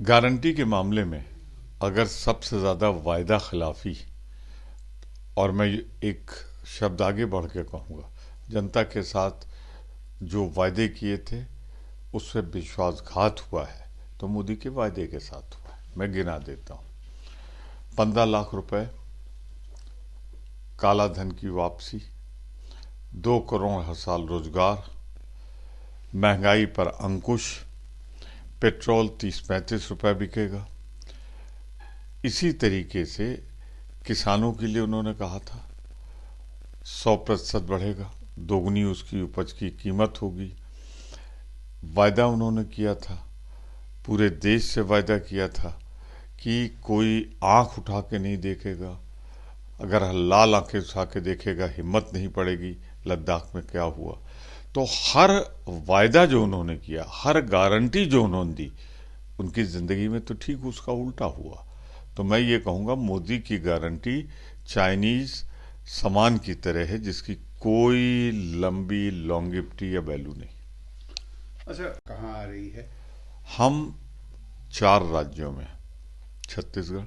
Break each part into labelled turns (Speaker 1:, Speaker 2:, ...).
Speaker 1: Guarantee के मामले में अगर सबसे ज़्यादा वायदा खिलाफी, और मैं एक शब्द आगे बढ़ के कहूँगा, जनता के साथ जो वायदे किए थे उससे विश्वासघात हुआ है, तो मोदी के वायदे के साथ हुआ है। मैं गिना देता हूँ। 15 लाख रुपए काला धन की वापसी, 2 करोड़ हर साल रोजगार, महंगाई पर अंकुश, पेट्रोल 30-35 रुपए बिकेगा। इसी तरीके से किसानों के लिए उन्होंने कहा था 100% बढ़ेगा, दोगुनी उसकी उपज की कीमत होगी। वायदा उन्होंने किया था, पूरे देश से वायदा किया था कि कोई आंख उठा के नहीं देखेगा, अगर लाल आंखें उठा के देखेगा हिम्मत नहीं पड़ेगी। लद्दाख में क्या हुआ, तो हर वायदा जो उन्होंने किया, हर गारंटी जो उन्होंने दी, उनकी जिंदगी में तो ठीक उसका उल्टा हुआ। तो मैं ये कहूँगा मोदी की गारंटी चाइनीज सामान की तरह है, जिसकी कोई लंबी लॉन्गिविटी या वैल्यू नहीं।
Speaker 2: अच्छा, कहाँ आ रही है?
Speaker 1: हम 4 राज्यों में, छत्तीसगढ़,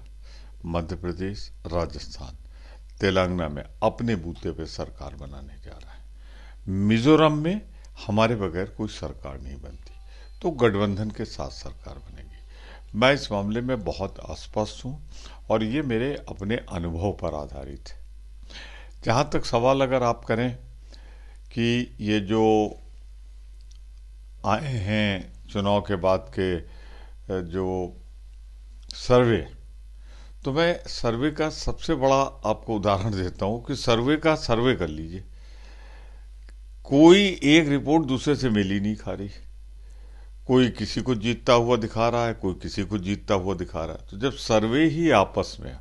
Speaker 1: मध्य प्रदेश, राजस्थान, तेलंगाना में अपने बूते पे सरकार बनाने जा रहा है। मिजोरम में हमारे बगैर कोई सरकार नहीं बनती, तो गठबंधन के साथ सरकार बनेगी। मैं इस मामले में बहुत अस्पष्ट हूं और ये मेरे अपने अनुभव पर आधारित है। जहां तक सवाल अगर आप करें कि ये जो आए हैं चुनाव के बाद के जो सर्वे, तो मैं सर्वे का सबसे बड़ा आपको उदाहरण देता हूं कि सर्वे का सर्वे कर लीजिए, कोई एक रिपोर्ट दूसरे से मिल ही नहीं खा रही। कोई किसी को जीतता हुआ दिखा रहा है, कोई किसी को जीतता हुआ दिखा रहा है। तो जब सर्वे ही आपस में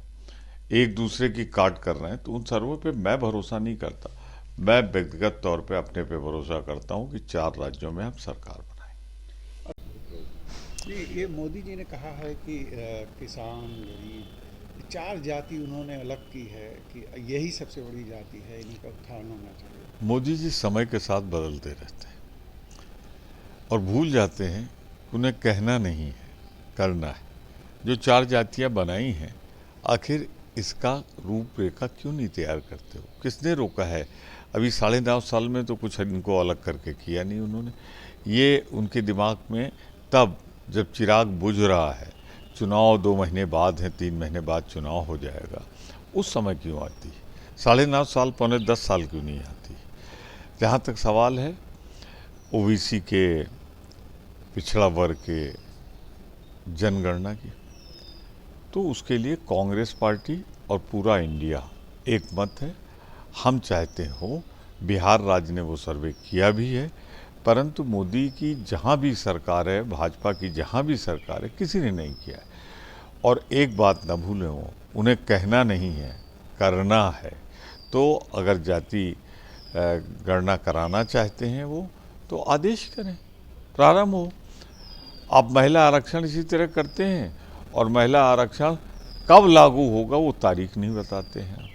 Speaker 1: एक दूसरे की काट कर रहे हैं, तो उन सर्वे पे मैं भरोसा नहीं करता। मैं व्यक्तिगत तौर पे अपने पे भरोसा करता हूं कि 4 राज्यों में हम सरकार बनाएं।
Speaker 2: ये मोदी जी ने कहा है कि किसान, गरीब, 4 जाति उन्होंने अलग की है कि यही सबसे बड़ी जाति है, इन्हीं का उत्थान होना चाहिए।
Speaker 1: मोदी जी समय के साथ बदलते रहते हैं और भूल जाते हैं कि उन्हें कहना नहीं है, करना है। जो 4 जातियां बनाई हैं, आखिर इसका रूपरेखा क्यों नहीं तैयार करते हो? किसने रोका है? अभी 9.5 साल में तो कुछ इनको अलग करके किया नहीं उन्होंने। ये उनके दिमाग में तब जब चिराग बुझ रहा है, चुनाव 2 महीने बाद है, 3 महीने बाद चुनाव हो जाएगा, उस समय क्यों आती है? 9.5 साल, 9.25 साल क्यों नहीं आती? जहाँ तक सवाल है ओबीसी के, पिछड़ा वर्ग के जनगणना की, तो उसके लिए कांग्रेस पार्टी और पूरा इंडिया एक मत है। हम चाहते हो, बिहार राज्य ने वो सर्वे किया भी है, परंतु मोदी की जहाँ भी सरकार है, भाजपा की जहाँ भी सरकार है, किसी ने नहीं किया है। और एक बात न भूलें, वो उन्हें कहना नहीं है, करना है। तो अगर जाति गणना कराना चाहते हैं वो, तो आदेश करें, प्रारंभ हो। आप महिला आरक्षण इसी तरह करते हैं और महिला आरक्षण कब लागू होगा वो तारीख नहीं बताते हैं।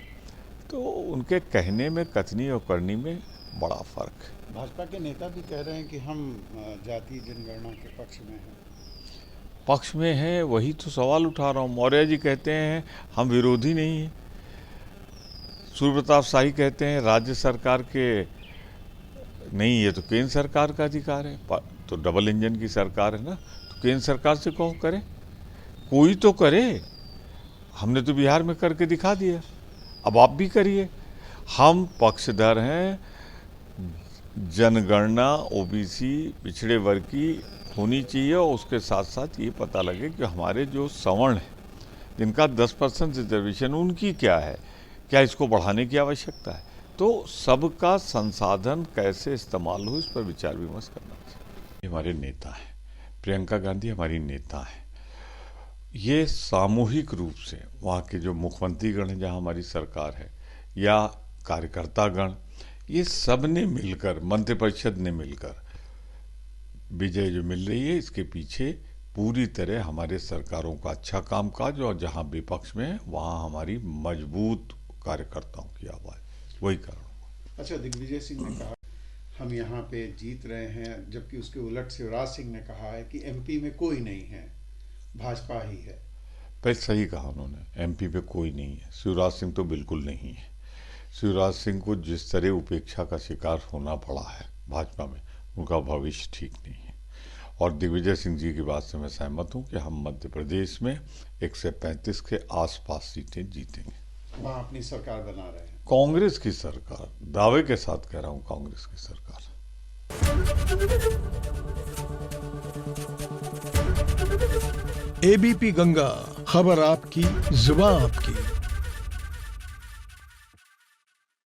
Speaker 1: तो उनके कहने में, कथनी और करनी में बड़ा फर्क है।
Speaker 2: भाजपा के नेता भी कह रहे हैं कि हम जाति जनगणना के
Speaker 1: पक्ष में है, वही तो सवाल उठा रहा हूँ। मौर्य जी कहते हैं हम विरोधी नहीं हैं, सूर्य प्रताप शाही कहते हैं राज्य सरकार के नहीं, ये तो केंद्र सरकार का अधिकार है, तो डबल इंजन की सरकार है ना, तो केंद्र सरकार से कहो करे, कोई तो करे। हमने तो बिहार में करके दिखा दिया, अब आप भी करिए। हम पक्षधर हैं, जनगणना ओबीसी पिछड़े वर्ग की होनी चाहिए और उसके साथ साथ ये पता लगे कि हमारे जो सवर्ण हैं जिनका 10% रिजर्वेशन, उनकी क्या है, क्या इसको बढ़ाने की आवश्यकता है। तो सबका संसाधन कैसे इस्तेमाल हो, इस पर विचार विमर्श करना चाहिए। हमारे नेता हैं, प्रियंका गांधी हमारी नेता हैं। ये सामूहिक रूप से वहाँ के जो मुख्यमंत्रीगण हैं जहाँ हमारी सरकार है, या कार्यकर्तागण, ये सब ने मिलकर, मंत्रिपरिषद ने मिलकर विजय जो मिल रही है, इसके पीछे पूरी तरह हमारे सरकारों का अच्छा कामकाज, और जहाँ विपक्ष में है वहाँ हमारी मजबूत कार्यकर्ताओं की आवाज़, वही कारण।
Speaker 2: अच्छा, दिग्विजय सिंह ने कहा हम यहाँ पे जीत रहे हैं, जबकि उसके उलट शिवराज सिंह ने कहा है कि एमपी में कोई नहीं है भाजपा ही है।
Speaker 1: पहले सही कहा उन्होंने, एमपी पे कोई नहीं है। शिवराज सिंह तो बिल्कुल नहीं है। शिवराज सिंह को जिस तरह उपेक्षा का शिकार होना पड़ा है भाजपा में, उनका भविष्य ठीक नहीं है। और दिग्विजय सिंह जी की बात से मैं सहमत हूँ कि हम मध्य प्रदेश में 135 के आसपास सीटें जीतेंगे।
Speaker 2: वहाँ अपनी सरकार बना रहे हैं।
Speaker 1: कांग्रेस की सरकार, दावे के साथ कह रहा हूँ, कांग्रेस की सरकार।
Speaker 3: एबीपी गंगा, खबर आपकी, जुबान आपकी।